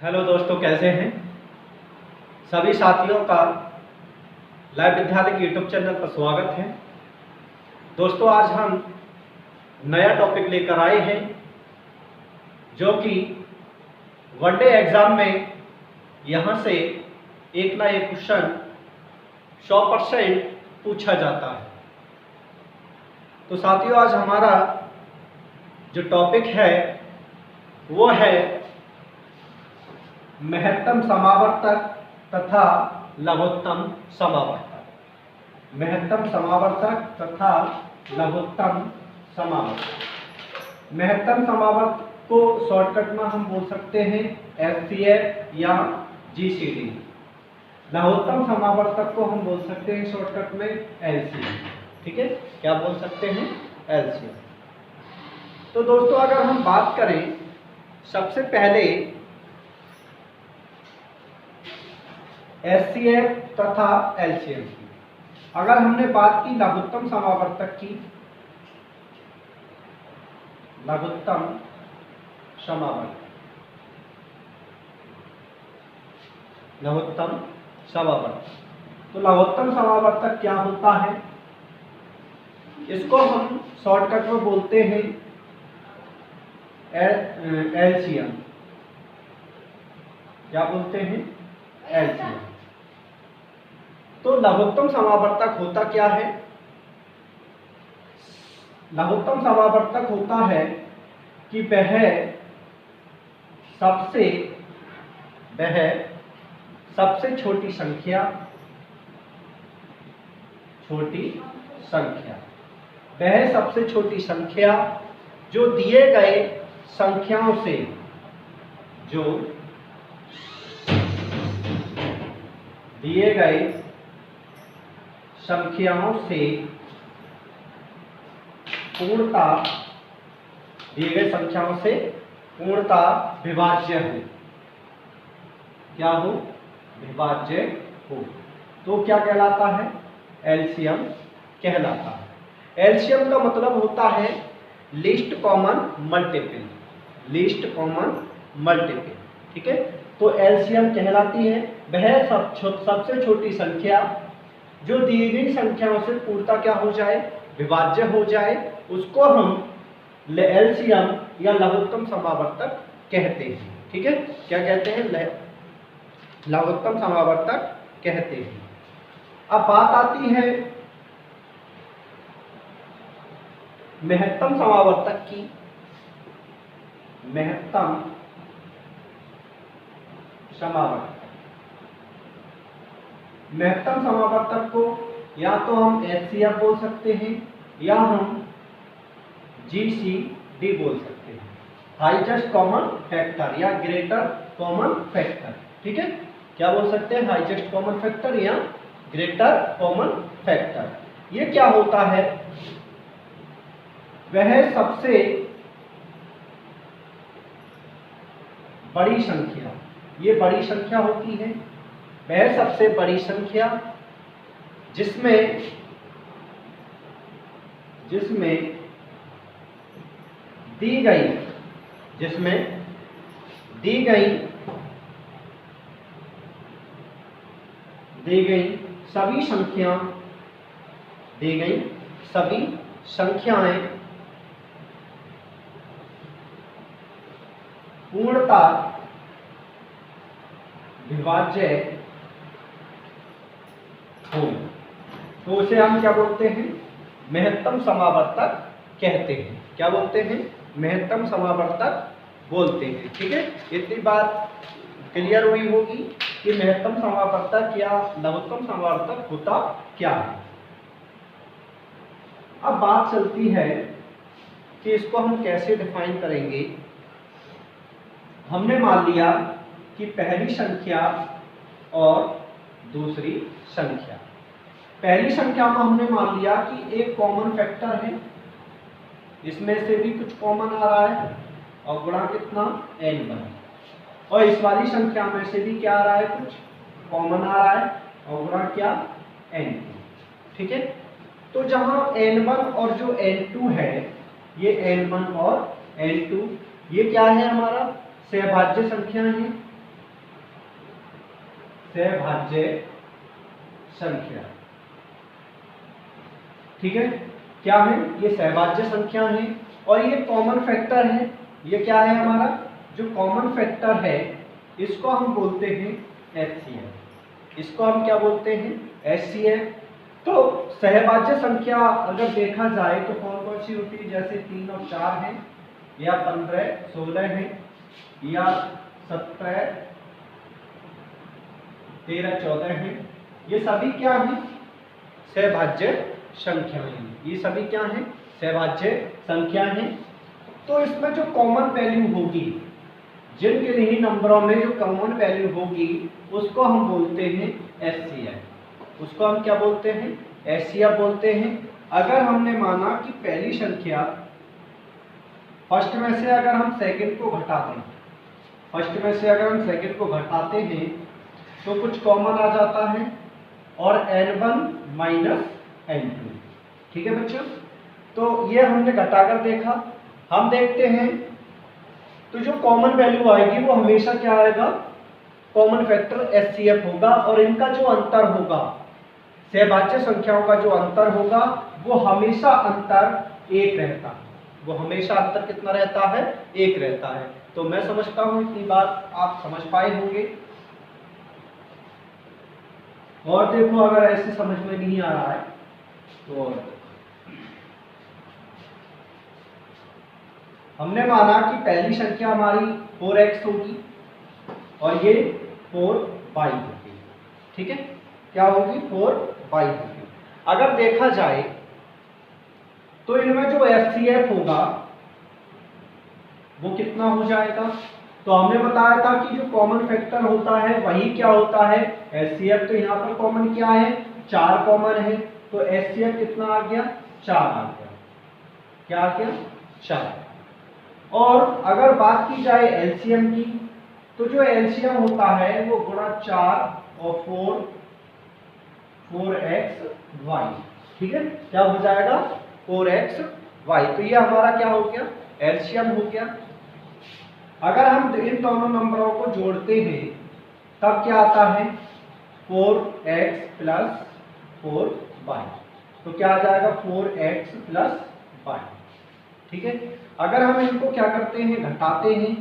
Hello दोस्तों, कैसे हैं सभी साथियों का लाइव विद्यालय के यूट्यूब चैनल पर स्वागत है। दोस्तों, आज हम नया टॉपिक लेकर आए हैं जो कि वनडे एग्जाम में यहाँ से एक ना एक क्वेश्चन 100% पूछा जाता है। तो साथियों, आज हमारा जो टॉपिक है वो है महत्तम समावर्तक तथा लघुत्तम समावर्तक। महत्तम समावर्तक तथा लघुत्तम समावर्तक। महत्तम समावर्तक को शॉर्टकट में हम बोल सकते हैं HCF या GCD। लघुत्तम समावर्तक को हम बोल सकते हैं शॉर्टकट में LCM। ठीक है, क्या बोल सकते हैं? LCM। तो दोस्तों, अगर हम बात करें सबसे पहले HCF तथा LCM की, अगर हमने बात की लघुत्तम समावर्तक की, लघुत्तम समावर्तक, लघुत्तम समावर्तक, तो लघुत्तम समावर्तक क्या होता है? इसको हम शॉर्टकट में बोलते हैं LCM। क्या बोलते हैं? LCM। तो लघुत्तम समावर्तक होता क्या है? लघुत्तम समावर्तक होता है कि वह सबसे छोटी संख्या, वह सबसे छोटी संख्या जो दिए गए संख्याओं से, जो दिए गए संख्याओं से पूर्णतः, दिए गए संख्याओं से पूर्णतः विभाज्य हो। क्या हो? विभाज्य हो। तो क्या कहलाता है? LCM कहलाता है। LCM का मतलब होता है least common multiple. Least common multiple. ठीक है, तो LCM कहलाती है वह सबसे छोटी संख्या जो दी गई संख्याओं से पूर्णतः क्या हो जाए? विभाज्य हो जाए। उसको हम LCM या लघुत्तम समावर्तक कहते हैं। ठीक है, क्या कहते हैं? लघुत्तम समावर्तक कहते हैं। अब बात आती है महत्तम समावर्तक की। महत्तम समावर्तक, महत्तम समावर्तक को या तो हम HCF बोल सकते हैं या हम GCD बोल सकते हैं, हाईएस्ट कॉमन फैक्टर या ग्रेटर कॉमन फैक्टर। ठीक है, क्या बोल सकते हैं? हाईएस्ट कॉमन फैक्टर या ग्रेटर कॉमन फैक्टर। ये क्या होता है? वह सबसे बड़ी संख्या, ये बड़ी संख्या होती है, वह सबसे बड़ी संख्या जिसमें दी गई सभी संख्याएं पूर्णतः विभाज्य हो, तो उसे हम क्या बोलते हैं? महत्तम समावर्तक कहते हैं। क्या बोलते हैं? महत्तम समावर्तक बोलते हैं। ठीक है, इतनी बात क्लियर हुई होगी कि महत्तम समावर्तक या लघुत्तम समावर्तक होता क्या है। अब बात चलती है कि इसको हम कैसे डिफाइन करेंगे। हमने मान लिया कि पहली संख्या और दूसरी संख्या, पहली संख्या में हमने मान लिया कि एक कॉमन फैक्टर है, इसमें से भी कुछ कॉमन आ रहा है और गुणा कितना? N1। और इस वाली संख्या में से भी क्या आ रहा है? कुछ कॉमन आ रहा है और गुणा क्या? N2। ठीक है, तो जहां N1 और जो N2 है, ये N1 और N2 ये क्या है? हमारा सहभाज्य संख्या है। सहभाज्य संख्या। ठीक है, क्या है ये सहभाज्य संख्या है और ये कॉमन फैक्टर है। ये क्या है हमारा जो कॉमन फैक्टर है इसको हम बोलते हैं HCF। इसको हम क्या बोलते हैं HCF। तो सहभाज्य संख्या अगर देखा जाए तो कौन कौन सी होती है, जैसे 3 और 4 है, या 15 16 है, या 17 13 14 है। ये सभी क्या है सहभाज्य संख्याएं। ये सभी क्या है सहभाज्य संख्या है। तो इसमें जो कॉमन वैल्यू होगी, जिन किन्हीं नंबरों में जो कॉमन वैल्यू होगी उसको हम बोलते हैं HCF। उसको हम क्या बोलते हैं HCF बोलते हैं। अगर हमने माना कि पहली संख्या फर्स्ट में से अगर हम सेकंड को घटा दें, फर्स्ट में से अगर हम सेकंड को घटाते हैं तो कुछ कॉमन आ जाता है और n1 माइनस n2। ठीक है बच्चों, तो ये हमने घटाकर देखा। हम देखते हैं तो जो कॉमन वैल्यू आएगी वो हमेशा क्या आएगा कॉमन फैक्टर HCF होगा, और इनका जो अंतर होगा सहभाज्य संख्याओं का जो अंतर होगा वो हमेशा अंतर 1 रहता है। वो हमेशा अंतर कितना रहता है 1 रहता है। तो मैं समझता हूं इतनी बात आप समझ पाए होंगे। और देखो अगर ऐसे समझ में नहीं आ रहा है तो हमने माना कि पहली संख्या हमारी 4x होगी और ये 4y होगी। ठीक है, क्या होगी 4y होगी। अगर देखा जाए तो इनमें जो HCF होगा वो कितना हो जाएगा। तो हमने बताया था कि जो कॉमन फैक्टर होता है वही क्या होता है HCF। तो यहाँ पर कॉमन क्या है 4 कॉमन है, तो HCF कितना आ गया 4 आ गया। क्या आ गया 4। और अगर बात की जाए LCM की तो जो LCM होता है वो गुणा 4 और 4xy। ठीक है, क्या हो जाएगा 4xy। तो ये हमारा क्या हो गया LCM हो गया। अगर हम इन दोनों नंबरों को जोड़ते हैं तब क्या आता है 4x प्लस 4y। तो क्या आ जाएगा 4x प्लस y। ठीक है, अगर हम इनको क्या करते हैं घटाते हैं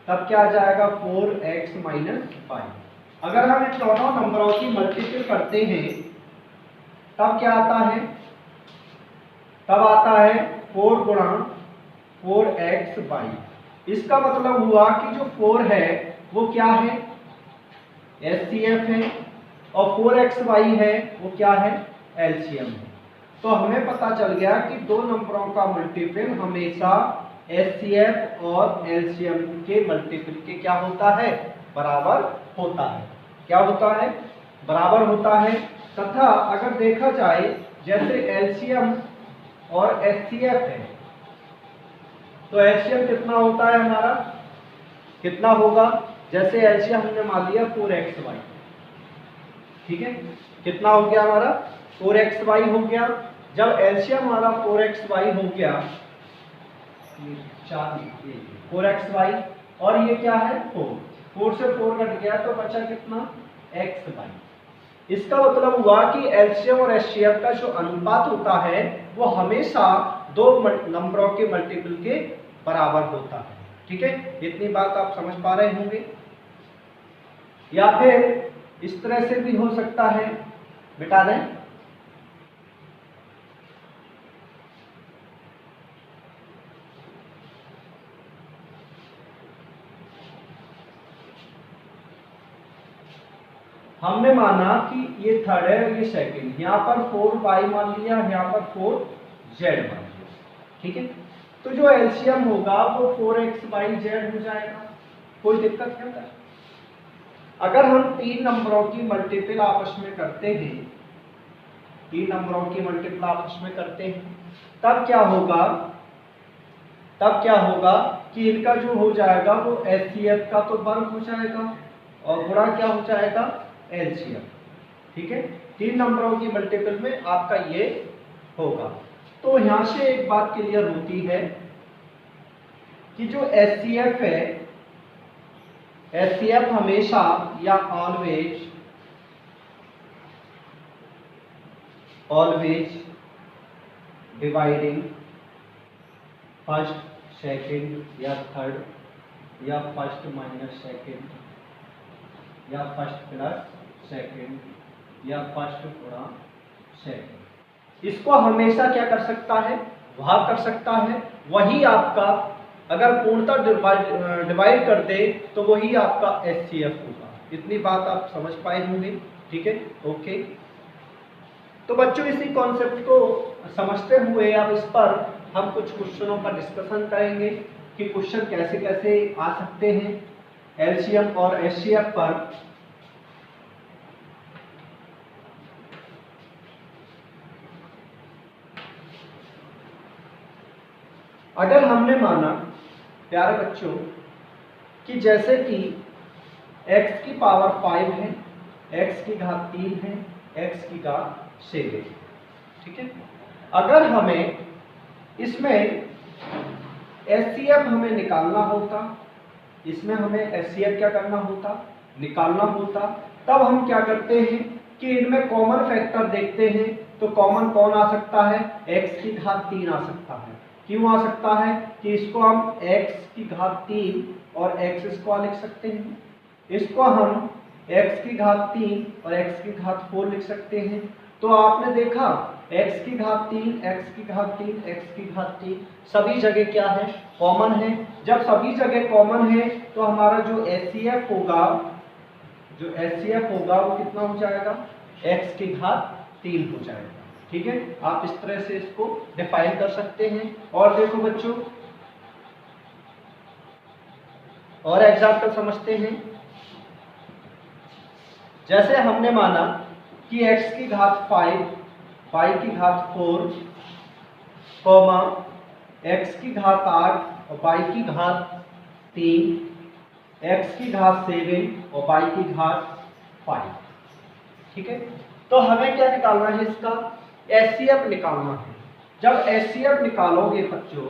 तब क्या आ जाएगा 4x माइनस y। अगर हम इन दोनों नंबरों की मल्टीप्लाई करते हैं तब क्या आता है, तब आता है 4 गुणा 4xy। इसका मतलब हुआ कि जो 4 है वो क्या है HCF है और 4xy है वो क्या है LCM है। तो हमें पता चल गया कि दो नंबरों का मल्टीपल हमेशा HCF और LCM के मल्टीपल के क्या होता है बराबर होता है। क्या होता है बराबर होता है। तथा अगर देखा जाए जैसे LCM और HCF है तो LCM कितना होता है हमारा कितना होगा, जैसे LCM हमने मान लिया 4xy। ठीक है, कितना हो गया हमारा 4xy हो गया। जब LCM हमारा 4xy हो गया 4xy और ये क्या है 4 से 4 कट गया तो बचा कितना xy। इसका मतलब हुआ कि LCM और HCF का जो अनुपात होता है वो हमेशा दो नंबरों के मल्टीपल के बराबर होता है। ठीक है, इतनी बात आप समझ पा रहे होंगे। या फिर इस तरह से भी हो सकता है, मिटा दें। हमने माना कि ये थर्ड है ये सेकंड, यहाँ पर 4y मान लिया, यहाँ पर 4z मान लिया। ठीक है, तो जो LCM होगा वो 4xyz हो जाएगा। कोई दिक्कत है? अगर हम तीन नंबरों की मल्टीपल आपस में करते हैं, तीन नंबरों की मल्टीपल आपस में करते हैं तब क्या होगा, तब क्या होगा कि इनका जो हो जाएगा वो HCF का तो वर्ग हो जाएगा और गुणा क्या हो जाएगा LCM। ठीक है, तीन नंबरों की मल्टीपल में आपका ये होगा। तो यहां से एक बात क्लियर होती है कि जो HCF है, HCF हमेशा या always always dividing first second या थर्ड या फर्स्ट माइनस सेकंड या फर्स्ट प्लस सेकंड या फर्स्ट गुणा सेकंड। इसको हमेशा क्या कर सकता है, भाग कर सकता है। वही आपका अगर पूर्णतः डिवाइड कर दे तो वही आपका एचसीएफ होगा। इतनी बात आप समझ पाए होंगे, ठीक है, ओके। तो बच्चों इसी कॉन्सेप्ट को समझते हुए अब इस पर हम कुछ क्वेश्चनों का डिस्कशन करेंगे कि क्वेश्चन कैसे कैसे आ सकते हैं एलसीएम और एचसीएफ पर। अगर हमने माना प्यारे बच्चों कि जैसे कि x की पावर 5 है, x की घात 3 है, x की घात 7, ठीक है। अगर हमें इसमें एचसीएफ हमें निकालना होता, इसमें हमें एचसीएफ क्या करना होता, निकालना होता, तब हम क्या करते हैं कि इनमें कॉमन फैक्टर देखते हैं। तो कॉमन कौन आ सकता है, x की घात 3 आ सकता है। क्यों आ सकता है कि इसको हम x की घात 3 और x स्क्वायर लिख सकते हैं, इसको हम x की घात 3 और x की घात 4 लिख सकते हैं। तो आपने देखा x की घात 3, x की घात 3, x की घात 3 सभी जगह क्या है, कॉमन है। जब सभी जगह कॉमन है तो हमारा जो एचसीएफ होगा, जो एचसीएफ होगा वो कितना हो जाएगा, x की घात 3 हो जाएगा, ठीक है। आप इस तरह से इसको डिफाइन कर सकते हैं। और देखो बच्चों और एग्जाम्पल समझते हैं। जैसे हमने माना कि x की घात 5, y की घात 4, कॉमा x की घात 8 और y की घात 3, x की घात 7 और y की घात 5, ठीक है। तो हमें क्या निकालना है, इसका एचसीएफ निकालना है। जब एचसीएफ निकालोगे बच्चों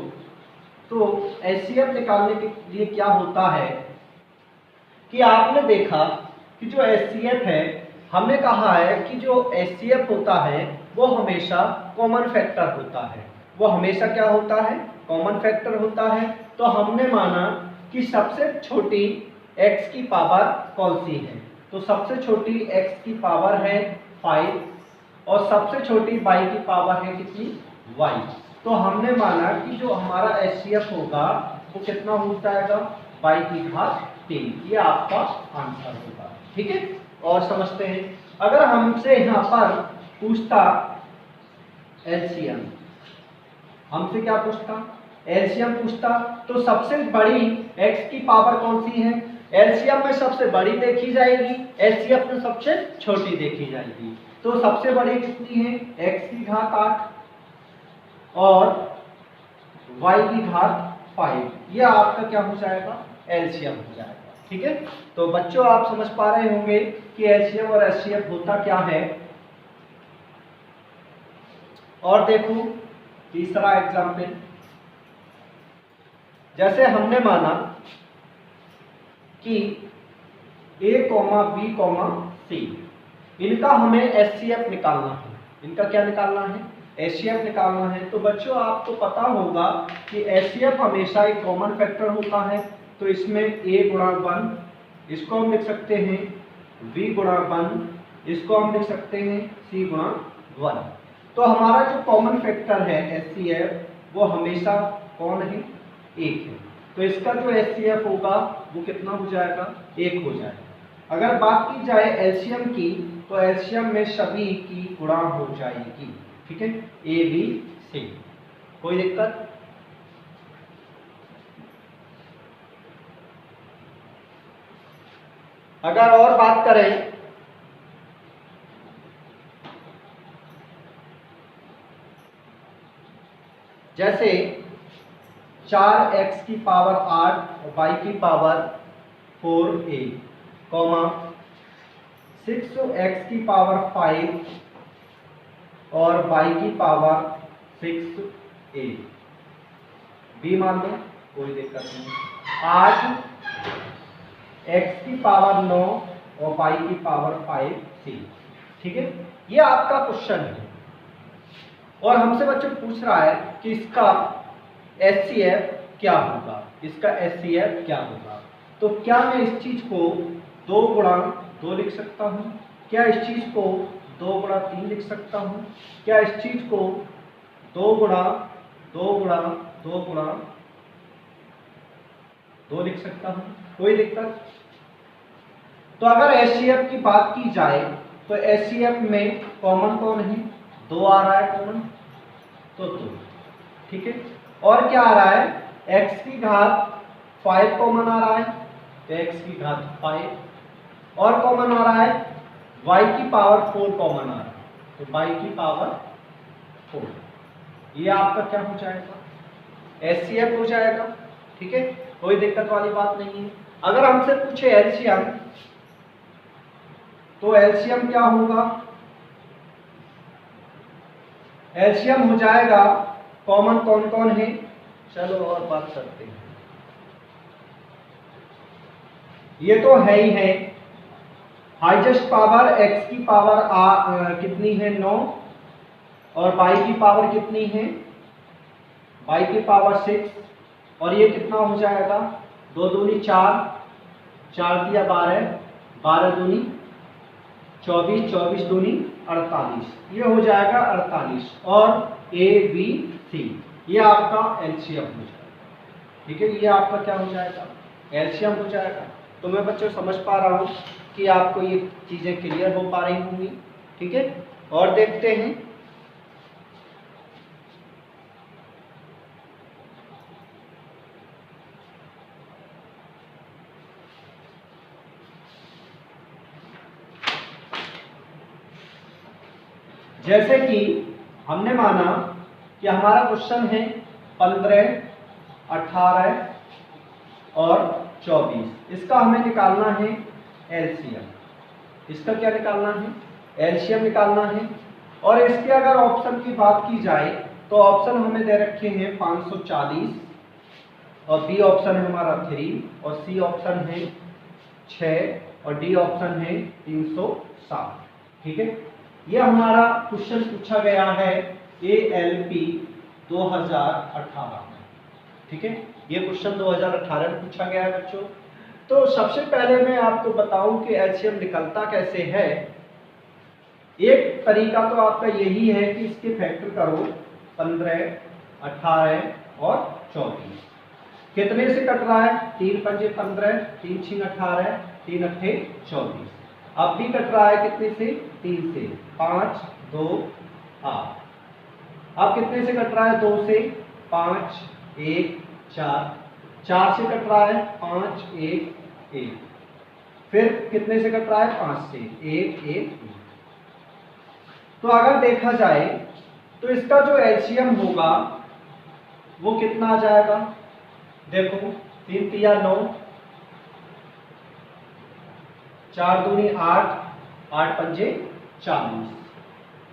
तो एचसीएफ निकालने के लिए क्या होता है कि आपने देखा कि जो एचसीएफ है, हमने कहा है कि जो एचसीएफ होता है वो हमेशा कॉमन फैक्टर होता है। वो हमेशा क्या होता है, कॉमन फैक्टर होता है। तो हमने माना कि सबसे छोटी x की पावर कौन सी है, तो सबसे छोटी x की पावर है 5 और सबसे छोटी y की पावर है कितनी, y। तो हमने माना कि जो हमारा एचसीएफ होगा वो कितना हो जाएगा, y की घात 3। ये आपका आंसर होगा, ठीक है। और समझते हैं, अगर हमसे यहाँ पर पूछता एलसीएम, हमसे क्या पूछता, एलसीएम पूछता, तो सबसे बड़ी x की पावर कौन सी है, एलसीएम में सबसे बड़ी देखी जाएगी, एचसीएफ में सबसे छोटी देखी जाएगी। तो सबसे बड़ी कितनी है, x की घात 8 और y की घात 5। यह आपका क्या हो जाएगा, एलसीएम हो जाएगा, ठीक है। तो बच्चों आप समझ पा रहे होंगे कि एलसीएम और एचसीएफ होता क्या है। और देखो तीसरा एग्जाम्पल, जैसे हमने माना कि a, b, c, इनका हमें एचसीएफ निकालना है। इनका क्या निकालना है, एचसीएफ निकालना है। तो बच्चों आपको पता होगा कि एचसीएफ हमेशा एक कॉमन फैक्टर होता है। तो इसमें a गुणा 1 इसको हम लिख सकते हैं, b गुणा 1 इसको हम लिख सकते हैं, c गुणा 1। तो हमारा जो कॉमन फैक्टर है एचसीएफ वो हमेशा कौन है, 1 है। तो इसका जो एचसीएफ होगा वो कितना हो जाएगा, 1 हो जाएगा। अगर बात की जाए एलसीएम की तो एलसीएम में सभी की गुणा हो जाएगी, ठीक है, ए बी सी। कोई दिक्कत, अगर और बात करें जैसे 4x की पावर 8 और y की पावर 4a, कॉमा 6x की पावर 5 और y की पावर 6a, b मान लो, कोई दिक्कत नहीं। 8x की पावर 9 और y की पावर 5c, ठीक है। ये आपका क्वेश्चन है। और हमसे बच्चों पूछ रहा है कि इसका HCF क्या होगा, इसका HCF क्या होगा। तो क्या मैं इस चीज को 2 गुणा 2 लिख सकता हूँ? क्या इस चीज को 2 गुणा 3 लिख सकता हूँ? क्या इस चीज को 2 गुणा 2 गुणा 2 गुणा 2 लिख सकता हूँ? कोई दिक्कत? तो अगर HCF की बात की जाए तो HCF में कॉमन कौन है? 2 आ रहा है कॉमन, तो 2, ठीक है। और क्या आ रहा है? x की घात 5 कॉमन आ रहा है, तो x की घात 5, और कॉमन आ रहा है y की पावर 4 कॉमन आ रहा है, तो y की पावर 4। ये आपका क्या हो जाएगा? HCF हो जाएगा, ठीक है, कोई दिक्कत वाली बात नहीं है। अगर हमसे पूछे LCM, तो LCM क्या होगा? LCM हो जाएगा, कॉमन कौन कौन है? चलो और बात करते हैं। ये तो है ही है, हाईएस्ट पावर x की पावर कितनी है? 9, और y की पावर कितनी है? y की पावर 6, और ये कितना हो जाएगा? 2 दूनी 4, 4 दिया 12, 12 दूनी 24, 24 दूनी 48, ये हो जाएगा 48, और ABC ये आपका LCM हो जाएगा, ठीक है। ये आपका क्या हो जाएगा? LCM हो जाएगा। तो मैं बच्चों समझ पा रहा हूँ कि आपको ये चीज़ें क्लियर हो पा रही होंगी, ठीक है। और देखते हैं, जैसे कि हमने माना कि हमारा क्वेश्चन है 15, 18 और 24, इसका हमें निकालना है LCM। इसका क्या निकालना है? LCM निकालना है। और इसके अगर ऑप्शन की बात की जाए तो ऑप्शन हमें दे रखे हैं 540, और बी ऑप्शन है हमारा 3, और सी ऑप्शन है 6, और डी ऑप्शन है 360, ठीक है। ये हमारा क्वेश्चन पूछा गया है ALP 2018 में, ठीक है। ये क्वेश्चन 2018 में पूछा गया है बच्चों। तो सबसे पहले मैं आपको बताऊं कि LCM निकलता कैसे है। एक तरीका तो आपका यही है कि इसके फैक्टर करो 15, 18 और 24। कितने से कट रहा है? 3 पंजे 15, 3 छीन 18, 3 अट्ठे 24। अब भी कट रहा है कितने से? 3 से, 5 2 8। अब कितने से कट रहा है? 2 से, 5 1 4, 4 से कट रहा है 5 1 1, फिर कितने से कट रहा है? 5 से, 1 1 1। तो अगर देखा जाए तो इसका जो LCM होगा वो कितना आ जाएगा? देखो, 3 तिया 9, 4 दूनी 8, 8 पंजे 40,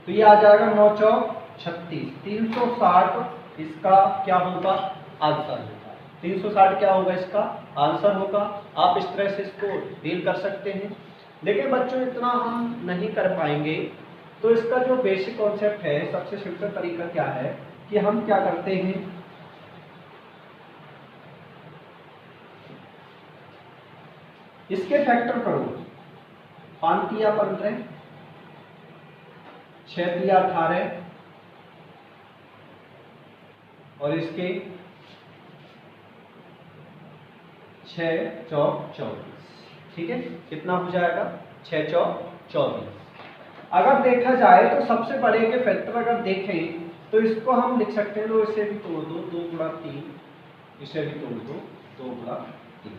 तो ये आ जाएगा 9 चौक 36, 360 इसका क्या होगा? आंसर होगा। 360 क्या होगा? इसका आंसर होगा। आप इस तरह से इसको डील कर सकते हैं, लेकिन बच्चों इतना हम नहीं कर पाएंगे। तो इसका जो बेसिक कॉन्सेप्ट है, सबसे सिंपल तरीका क्या है कि हम क्या करते हैं, इसके फैक्टर करो। 5 तिया 15, 6 तिया 18, और इसके 6 चौक 24, ठीक है। कितना हो जाएगा? 6 चौक 24। अगर देखा जाए तो सबसे बड़े के फैक्टर अगर देखें तो इसको हम लिख सकते हैं, लो इसे भी तोड़ दो, 2 गुणा 3, इसे भी तोड़ दो, 2 गुणा 3।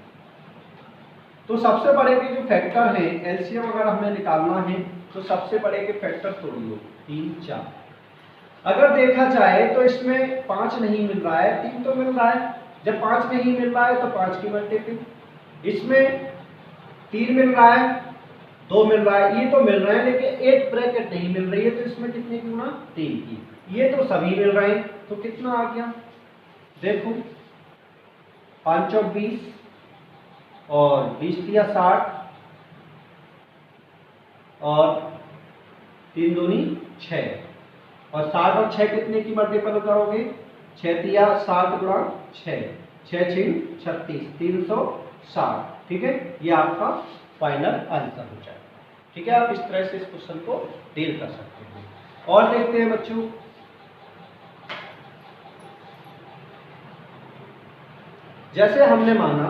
तो सबसे बड़े के जो फैक्टर है LCM अगर हमें निकालना है तो सबसे बड़े के फैक्टर तोड़ लो, 3 4। अगर देखा जाए तो इसमें 5 नहीं मिल रहा है, 3 तो मिल रहा है। जब 5 नहीं मिल रहा है तो 5 की मल्टीपल, इसमें 3 मिल रहा है, 2 मिल रहा है, ये तो मिल रहे हैं, लेकिन एक ब्रैकेट नहीं मिल रही है, तो इसमें कितने की गुणा? 3 की। ये तो सभी मिल रहे हैं, तो कितना आ गया? देखो, 5 चौक 20, और 20 तिया 60, और 3 दूनी 6, और 60 और 6 कितने की मल्टीपल करोगे? 6 तिया 60 गुणा 6, 6 6 36, 360। ठीक है, ये आपका फाइनल आंसर हो जाएगा। ठीक है, आप इस तरह से इस क्वेश्चन को डील कर सकते हैं। और देखते हैं बच्चों, जैसे हमने माना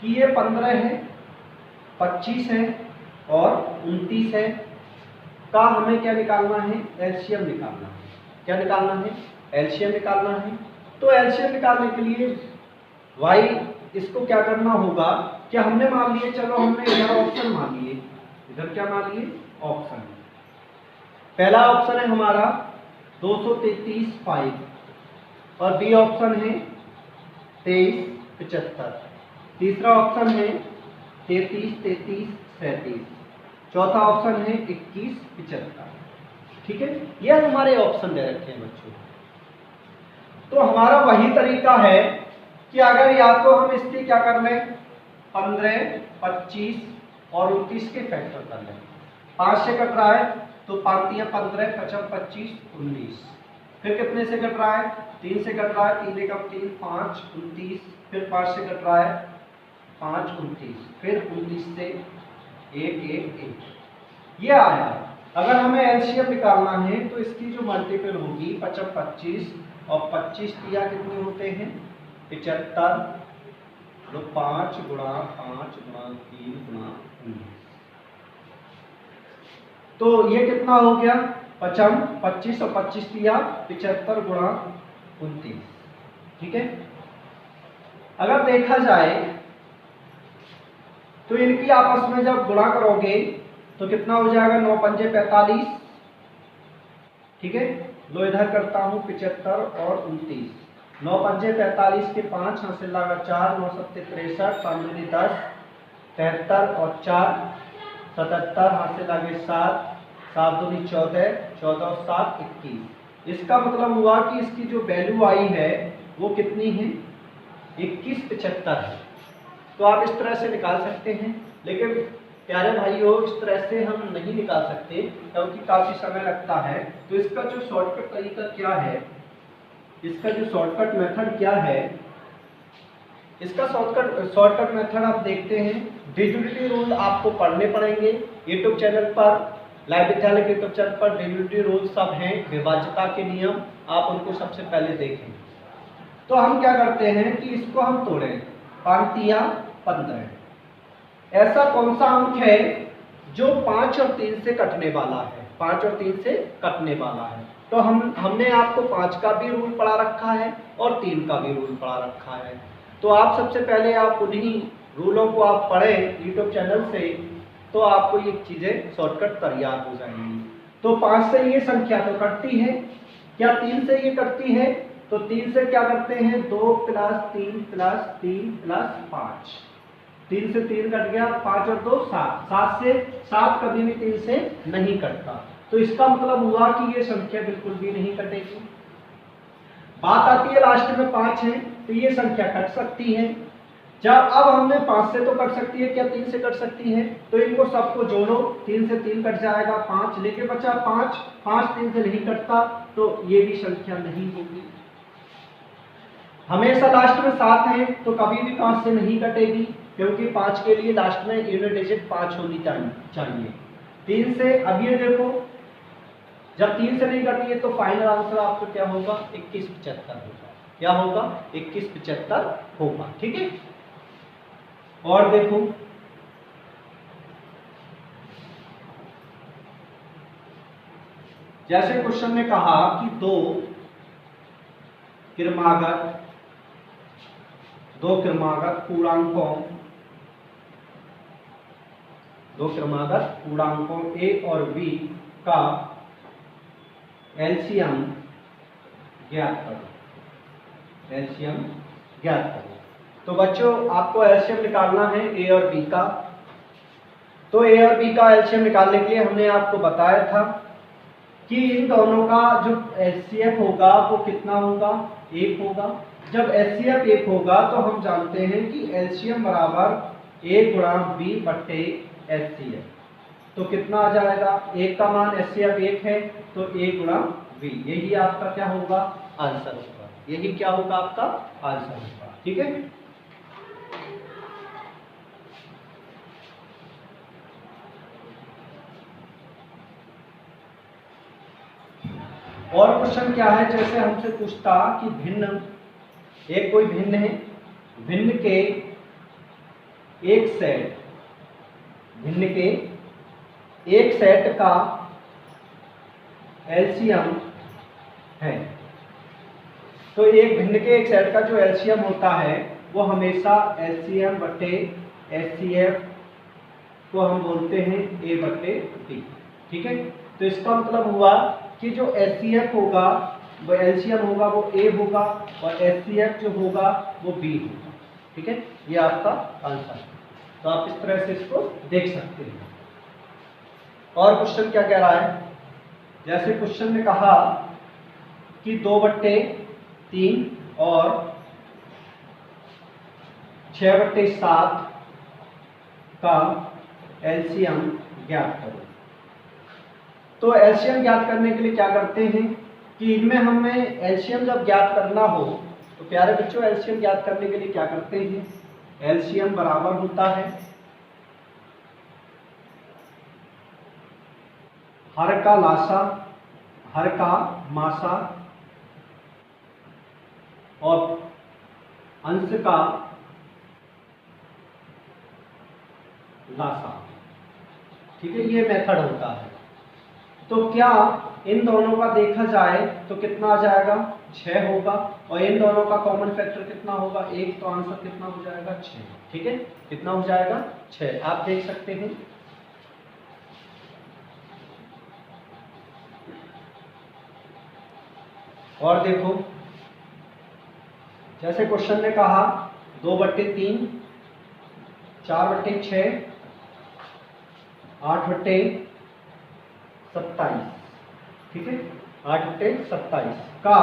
कि ये 15 है, 25 है और 29 है का हमें क्या निकालना है? एलसीएम निकालना है। क्या निकालना है? एलसीएम निकालना है। तो एलसीएम निकालने के लिए वाई इसको क्या करना होगा कि हमने मान लिए, चलो हमने इधर ऑप्शन मान लिए, इधर क्या मान लिए? ऑप्शन। पहला ऑप्शन है हमारा 233 5 और बी ऑप्शन है 23 75। तीसरा ऑप्शन है 33 33 37। चौथा ऑप्शन है 21 75। ठीक है, ये हमारे ऑप्शन दे रखे हैं बच्चों। तो हमारा वही तरीका है कि अगर या तो हम इसके क्या कर लें, 15 25 और 29 के फैक्टर कर लें। 5 से कट रहा है तो 5 या 15 55 25 19। फिर कितने से कट रहा है? 3 से कट रहा है, 3 एकम 3 5 29। फिर 5 से कट रहा है 5 29। फिर 19 से 1 1 1 ये आया। अगर हमें एलसीएम निकालना है तो इसकी जो मल्टीपल होगी 55 25 और 25 तिया कितने होते हैं? 75। तो 5 गुणा 5 गुणा 3 गुणा 19। तो ये कितना हो गया? 55 25 और 25 तिया 75 गुणा 29। ठीक है, अगर देखा जाए तो इनकी आपस में जब गुणा करोगे तो कितना हो जाएगा? 9 पंजे 45। ठीक है, लो इधर करता हूं 75 और 29। 9 पंजे 45 के 5 हासिल लगा 4, 9 सत्ते 63, 5 दूनी 10, 73 और 4 77 हासिल लगे 7, 7 दूनी 14, 14 और 7 21। इसका मतलब हुआ कि इसकी जो वैल्यू आई है वो कितनी है? 21 75 है। तो आप इस तरह से निकाल सकते हैं, लेकिन प्यारे भाइयों इस तरह से हम नहीं निकाल सकते क्योंकि काफ़ी समय लगता है। तो इसका जो शॉर्टकट तरीका क्या है, इसका जो शॉर्टकट मेथड क्या है, इसका शॉर्टकट मेथड आप देखते हैं। डिड्यूटी रूल आपको पढ़ने पड़ेंगे। यूट्यूब चैनल पर, लाइव विद्यालय के यूट्यूब चैनल पर डिड्यूटी रूल सब हैं, विभाज्यता के नियम, आप उनको सबसे पहले देखें। तो हम क्या करते हैं कि इसको हम तोड़ें। 5 तिया 15। ऐसा कौन सा अंक है जो 5 और 3 से कटने वाला है? 5 और 3 से कटने वाला है। तो हमने आपको 5 का भी रूल पढ़ा रखा है और 3 का भी रूल पढ़ा रखा है। तो आप सबसे पहले आप उन्हीं रूलों को आप पढ़ें यूट्यूब चैनल से, तो आपको ये चीज़ें शॉर्टकट तैयार हो जाएंगी। तो 5 से ये संख्या तो कटती है, क्या 3 से ये कटती है? तो 3 से क्या करते हैं? 2 + 3 + 3 + 5। 3 से 3 कट गया, 5 और 2 7। 7 से 7 कभी भी 3 से नहीं कटता। तो इसका मतलब हुआ कि ये संख्या बिल्कुल भी नहीं कटेगी। बात आती है लास्ट में 5 है तो ये संख्या कट सकती है। जब अब हमने 5 से तो कट सकती है, क्या 3 से कट सकती है? तो इनको सबको जोड़ो, 3 से 3 कट जाएगा 5, लेके बचा 5। 5 3 से नहीं कटता तो ये भी संख्या नहीं होगी। हमेशा लास्ट में 7 है तो कभी भी 5 से नहीं कटेगी, क्योंकि 5 के लिए लास्ट में यूनिट डिजिट 5 होनी चाहिए। 3 से, अब ये देखो जब 3 से नहीं कटी है तो फाइनल आंसर आपको क्या होगा? 21 75 होगा। क्या होगा? 21 75 होगा। ठीक है, और देखो जैसे क्वेश्चन ने कहा कि दो क्रमागत पूर्णांकों ए और बी का एलसीएम ज्ञात करो। तो बच्चों आपको एलसीएम निकालना है ए और बी का। तो ए और बी का एलसीएम निकालने के लिए हमने आपको बताया था कि इन दोनों का जो एचसीएफ होगा वो कितना होगा? 1 होगा। जब एचसीएफ 1 होगा तो हम जानते हैं कि एलसीएम बराबर A गुणा B बट्टे एचसीएफ। तो कितना आ जाएगा? 1 का मान एचसीएफ 1 है तो A गुणा बी। यही आपका क्या होगा, आंसर होगा। यही क्या होगा, आपका आंसर होगा। ठीक है। और क्वेश्चन क्या है, जैसे हमसे पूछता कि भिन्न, एक कोई भिन्न है, भिन्न के एक सेट, भिन्न के एक सेट का एलसीएम है। तो एक भिन्न के एक सेट का जो एलसीएम होता है वो हमेशा एलसीएम बटे एचसीएफ को हम बोलते हैं ए बटे डी। ठीक है। तो इसका मतलब हुआ कि जो एचसीएफ होगा वो एलसीएम होगा वो ए होगा और एचसीएफ जो होगा वो बी होगा। ठीक है। ये आपका आंसर है। तो आप इस तरह से इसको देख सकते हैं। और क्वेश्चन क्या कह रहा है, जैसे क्वेश्चन ने कहा कि 2/3 और 6/7 का एलसीएम ज्ञात करो। तो एलसीएम ज्ञात करने के लिए क्या करते हैं कि इनमें हमें एलसीएम जब ज्ञात करना हो तो प्यारे बच्चों एलसीएम ज्ञात करने के लिए क्या करते हैं, एलसीएम बराबर होता है हर का लासा, हर का मासा और अंश का लासा। ठीक है। ये मेथड होता है। तो क्या इन दोनों का देखा जाए तो कितना आ जाएगा, 6 होगा और इन दोनों का कॉमन फैक्टर कितना होगा, 1। तो आंसर कितना हो जाएगा, 6। ठीक है। कितना हो जाएगा, 6। आप देख सकते हैं। और देखो जैसे क्वेश्चन ने कहा 2/3, 4/6, 8/27। ठीक है। 8/27 का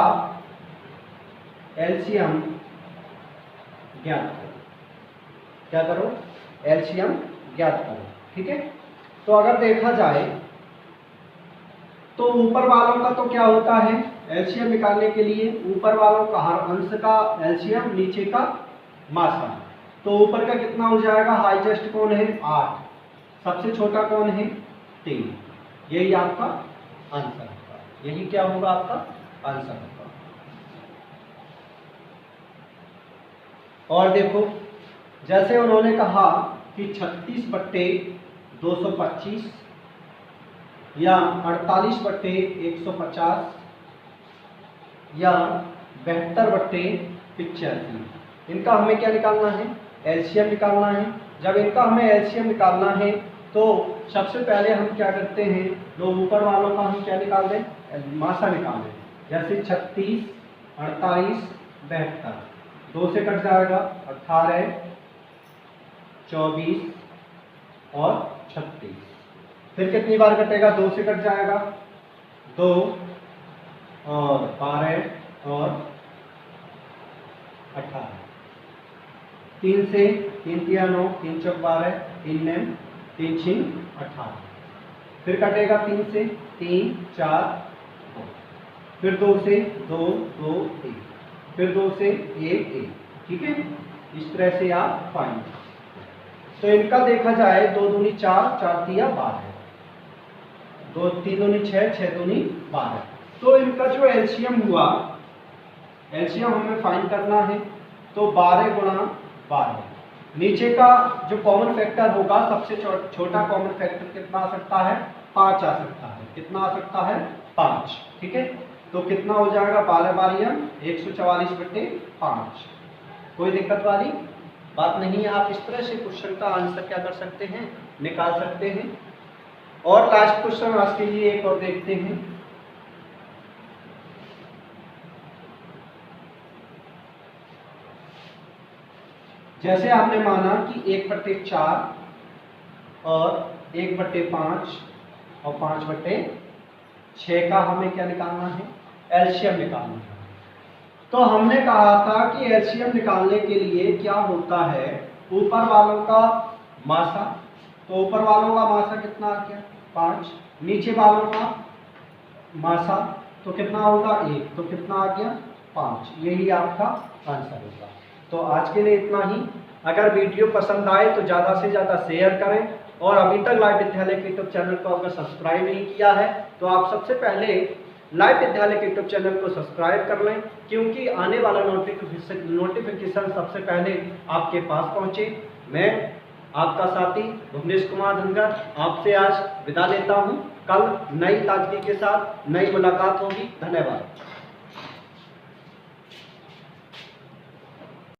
एलसीएम ज्ञात करो। क्या करो, एलसीएम ज्ञात करो। ठीक है। तो अगर देखा जाए तो ऊपर वालों का तो क्या होता है, एलसीएम निकालने के लिए ऊपर वालों का हर अंश का एलसीएम, नीचे का मासा। तो ऊपर का कितना हो जाएगा, हाईएस्ट कौन है, 8। सबसे छोटा कौन है, 3। यही आपका आंसर होगा। यही क्या होगा, आपका आंसर होगा। और देखो जैसे उन्होंने कहा कि 36/225 या 48/150 या 72/85, इनका हमें क्या निकालना है, एलसीएम निकालना है। जब इनका हमें एलसीएम निकालना है तो सबसे पहले हम क्या करते हैं, लोग ऊपर वालों का हम क्या निकाल दें, मासा निकाल दें। जैसे 36, 48, 72, 2 से कट जाएगा 18, 24 और 36। फिर कितनी बार कटेगा, 2 से कट जाएगा 2 और 12 और 18। 3 से 3 तिया 9, 3 चौक 12, 3 नेम 3 छिन 18। फिर कटेगा 3 से 3, 4, 2। फिर 2 से 2, 2, 1। फिर 2 से 1, 1। ठीक है। इस तरह से आप फाइंड। तो इनका देखा जाए 2 दूनी 4, 4 तिया 12, 2 3 दूनी 6, 6 दूनी 12। तो इनका जो एलसीएम हुआ, एलसीएम हमें फाइंड करना है। तो 12 गुणा 12, नीचे का जो कॉमन फैक्टर होगा, सबसे छोटा कॉमन फैक्टर कितना आ सकता है, 5 आ सकता है। कितना आ सकता है, 5। ठीक है। तो कितना हो जाएगा, 12 बारियां 144/5। कोई दिक्कत वाली बात नहीं है। आप इस तरह से क्वेश्चन का आंसर क्या कर सकते हैं, निकाल सकते हैं। और लास्ट क्वेश्चन आज के लिए एक और देखते हैं। जैसे आपने माना कि 1/4 और 1/5 और 5/6 का हमें क्या निकालना है, एलसीएम निकालना है। तो हमने कहा था कि एलसीएम निकालने के लिए क्या होता है, ऊपर वालों का मासा। तो ऊपर वालों का मासा कितना आ गया, 5। नीचे वालों का मासा, तो कितना होगा 1, तो कितना आ गया 5, यही आपका आंसर होगा। तो आज के लिए इतना ही। अगर वीडियो पसंद आए तो ज़्यादा से ज़्यादा शेयर करें, और अभी तक लाइव विद्यालय के यूट्यूब चैनल को अगर सब्सक्राइब नहीं किया है तो आप सबसे पहले लाइव विद्यालय के यूट्यूब चैनल को सब्सक्राइब कर लें, क्योंकि आने वाला नोटिफिकेशन सबसे पहले आपके पास पहुंचे। मैं आपका साथी भुवनेश कुमार धनगर आपसे आज विदा लेता हूं। कल नई ताजगी के साथ नई मुलाकात होगी। धन्यवाद।